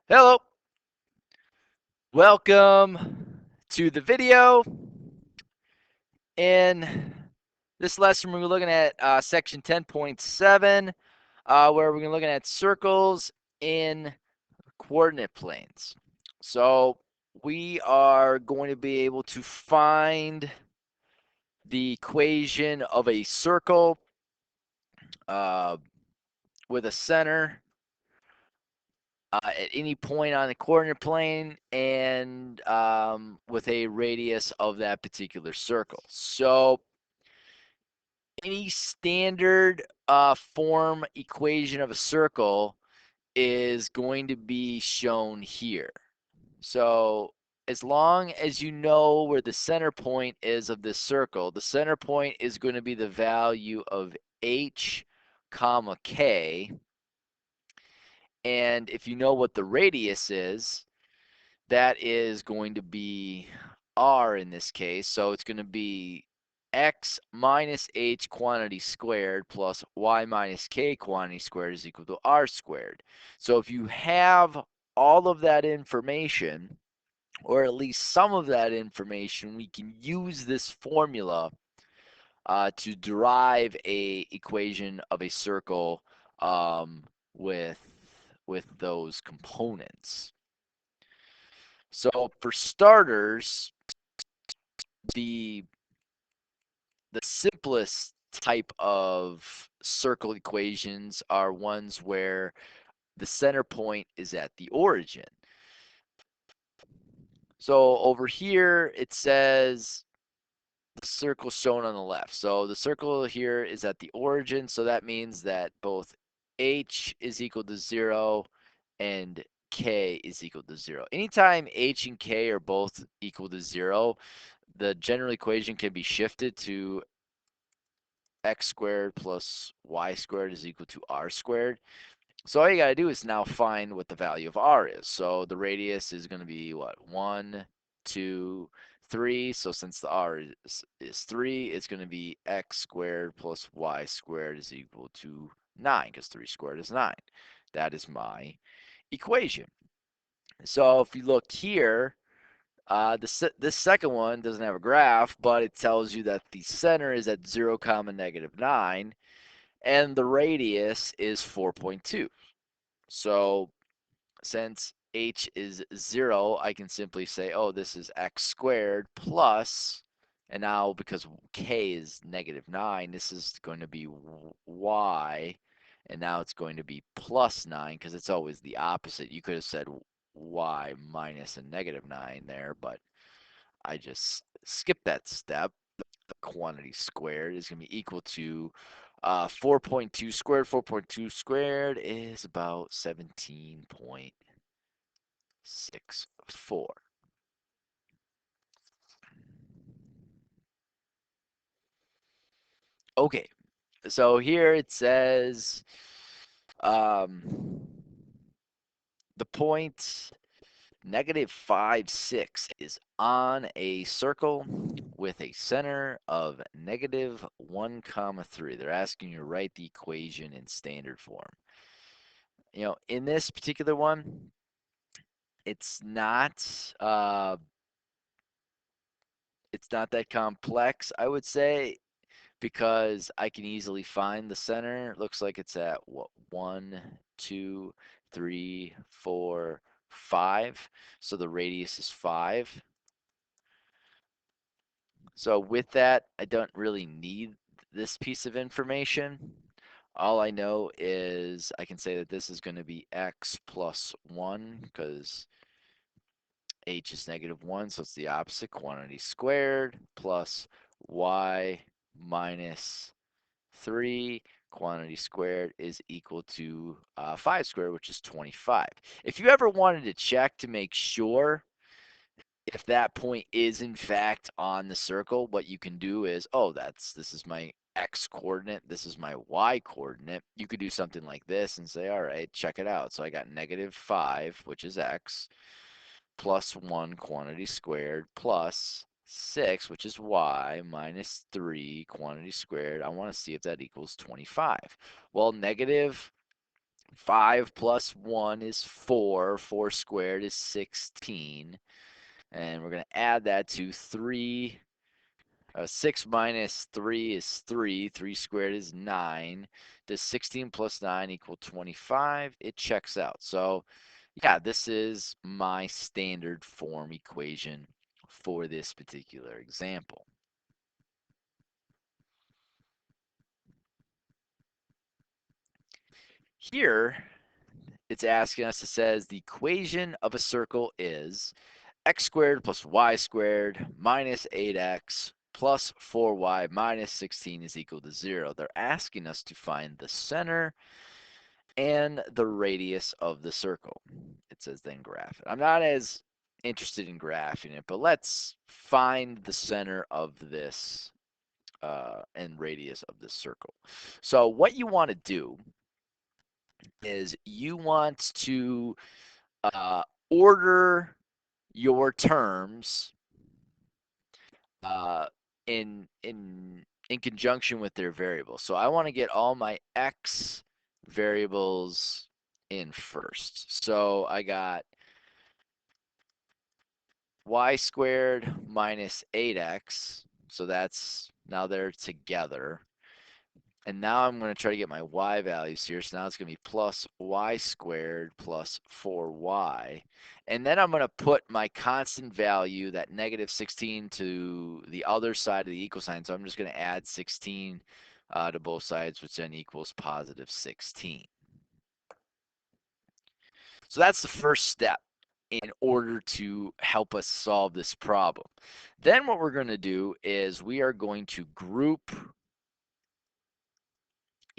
Hello, welcome to the video. In this lesson, we're looking at section 10.7, where we're looking at circles in coordinate planes. So we are going to be able to find the equation of a circle uh, with a center at any point on the coordinate plane and with a radius of that particular circle. So any standard form equation of a circle is going to be shown here. So as long as you know where the center point is of this circle, the center point is going to be the value of h comma k. And if you know what the radius is, that is going to be r in this case. So it's going to be x minus h quantity squared plus y minus k quantity squared is equal to r squared. So if you have all of that information, or at least some of that information, we can use this formula to derive a equation of a circle um, with those components. So for starters, the the simplest type of circle equations are ones where the center point is at the origin. So over here it says the circle shown on the left. So the circle here is at the origin, so that means that both h is equal to 0 and k is equal to 0. Anytime h and k are both equal to 0, the general equation can be shifted to x squared plus y squared is equal to r squared. So all you got to do is now find what the value of r is. So the radius is going to be what? 1, 2, 3. So since the r is 3, it's going to be x squared plus y squared is equal to 9, because 3 squared is 9. That is my equation. So if you look here, this second one doesn't have a graph, but it tells you that the center is at 0 comma negative 9, and the radius is 4.2. So since h is 0, I can simply say, oh, this is x squared plus, and now because k is negative 9, this is going to be y, and now it's going to be plus 9, because it's always the opposite. You could have said y minus a negative 9 there, but I just skipped that step. The quantity squared is going to be equal to 4.2 squared. 4.2 squared is about 17.64. Okay, so here it says um, the point negative 5, 6 is on a circle with a center of negative 1 comma 3. They're asking you to write the equation in standard form. In this particular one, it's not uh, it's not that complex, I would say, because I can easily find the center. Looks like it's at what, 1, 2, 3, 4, 5. So the radius is 5. So with that, I don't really need this piece of information. All I know is I can say that this is going to be x plus 1, because h is negative 1, so it's the opposite, quantity squared, plus y minus 3 quantity squared is equal to 5 squared, which is 25. If you ever wanted to check to make sure if that point is in fact on the circle, what you can do is, oh, this is my x coordinate, this is my y coordinate. You could do something like this and say, all right, check it out. So I got negative 5, which is x, plus 1 quantity squared, plus 6, which is y, minus 3 quantity squared. I want to see if that equals 25. Well, negative 5 plus 1 is 4. 4 squared is 16. And we're going to add that to 3. 6 minus 3 is 3. 3 squared is 9. Does 16 plus 9 equal 25? It checks out. So, yeah, this is my standard form equation for this particular example. Here, it's asking us, it says the equation of a circle is x squared plus y squared minus 8x plus 4y minus 16 is equal to 0. They're asking us to find the center and the radius of the circle. It says then graph it. I'm not as interested in graphing it, but let's find the center of this and radius of this circle. So what you want to do is you want to order your terms uh, in conjunction with their variables. So I want to get all my x variables in first. So I got y squared minus 8x. So that's now they're together. And now I'm going to try to get my y values here. So now it's going to be plus y squared plus 4y. And then I'm going to put my constant value, that negative 16, to the other side of the equal sign. So I'm just going to add 16 to both sides, which then equals positive 16. So that's the first step in order to help us solve this problem. Then what we're going to do is we are going to group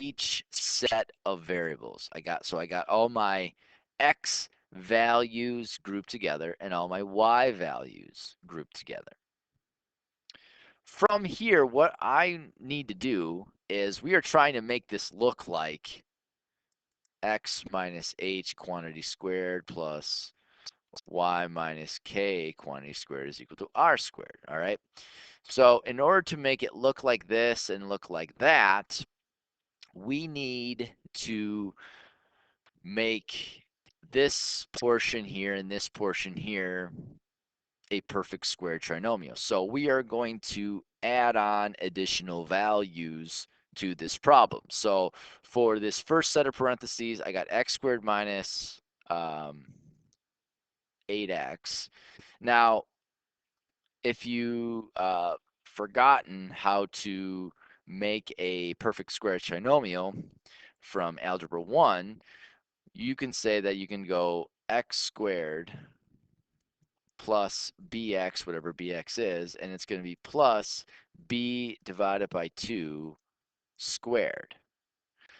each set of variables. I got all my x values grouped together and all my y values grouped together. From here, what I need to do is we are trying to make this look like x minus h quantity squared plus y minus k quantity squared is equal to r squared, all right? So in order to make it look like this and look like that, we need to make this portion here and this portion here a perfect square trinomial. So we are going to add on additional values to this problem. So for this first set of parentheses, I got x squared minus 8x. Now, if you forgotten how to make a perfect square trinomial from algebra 1, you can say that you can go x squared plus bx, whatever bx is, and it's going to be plus b divided by 2 squared.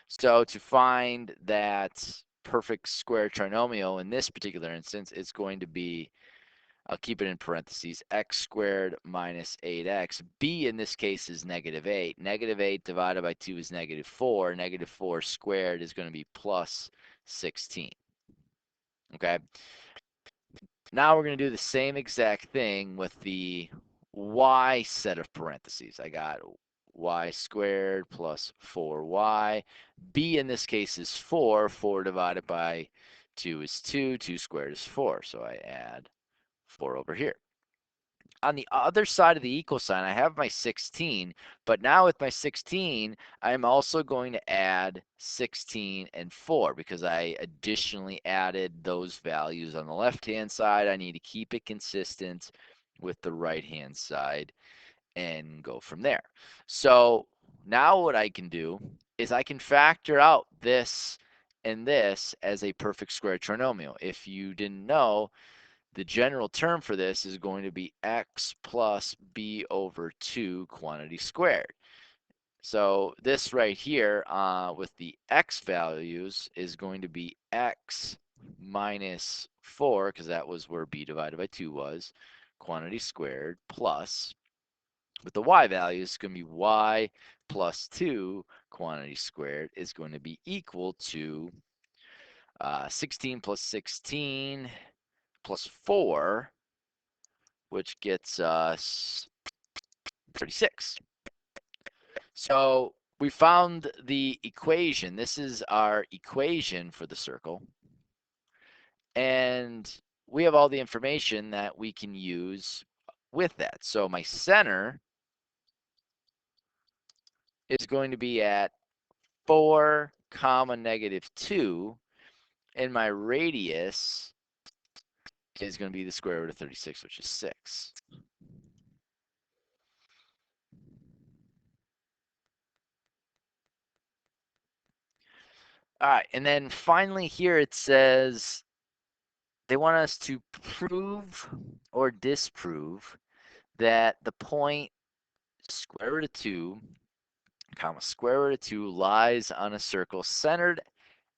So to find that perfect square trinomial in this particular instance, it's going to be, I'll keep it in parentheses, x squared minus 8x. b in this case is negative 8. Negative 8 divided by 2 is negative 4. Negative 4 squared is going to be plus 16. Okay. Now we're going to do the same exact thing with the y set of parentheses. I got y squared plus 4y. b in this case is 4. 4 divided by 2 is 2. 2 squared is 4. So I add 4 over here. On the other side of the equal sign, I have my 16, but now with my 16, I'm also going to add 16 and 4 because I additionally added those values on the left-hand side. I need to keep it consistent with the right-hand side and go from there. So now what I can do is I can factor out this and this as a perfect square trinomial. If you didn't know, the general term for this is going to be x plus b over 2 quantity squared. So this right here with the x values is going to be x minus 4, because that was where b divided by 2 was, quantity squared, plus, with the y values, it's going to be y plus 2 quantity squared is going to be equal to 16 plus 16 plus 4, which gets us 36. So we found the equation. This is our equation for the circle. And we have all the information that we can use with that. So my center is going to be at 4 comma -2, and my radius is going to be the square root of 36, which is 6. All right, and then finally here it says they want us to prove or disprove that the point square root of 2 comma square root of 2 lies on a circle centered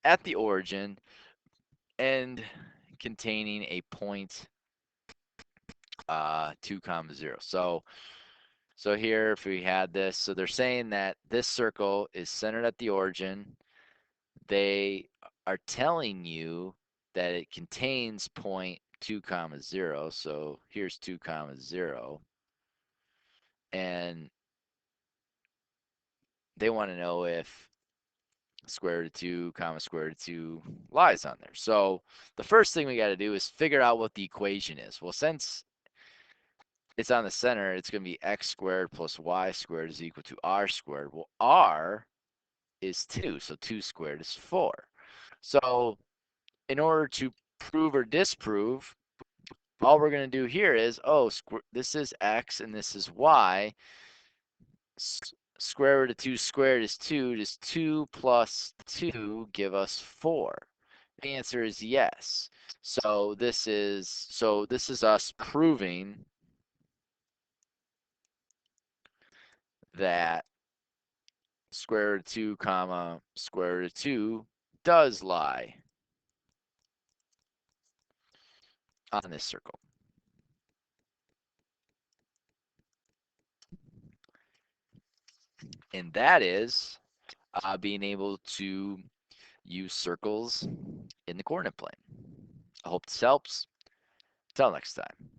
at the origin and containing a point 2 comma 0. So here if we had this, so they're saying that this circle is centered at the origin. They are telling you that it contains point 2 comma 0. So here's 2 comma 0. And they want to know if square root of 2 comma square root of 2 lies on there. So the first thing we got to do is figure out what the equation is. Well, since it's on the center, it's going to be x squared plus y squared is equal to r squared. Well, r is 2, so 2 squared is 4. So in order to prove or disprove, all we're going to do here is, this is x and this is y. Square root of 2 squared is 2. Does 2 plus 2 give us 4? The answer is yes. So this is us proving that square root of 2 comma square root of 2 does lie on this circle. And that is being able to use circles in the coordinate plane. I hope this helps. Till next time.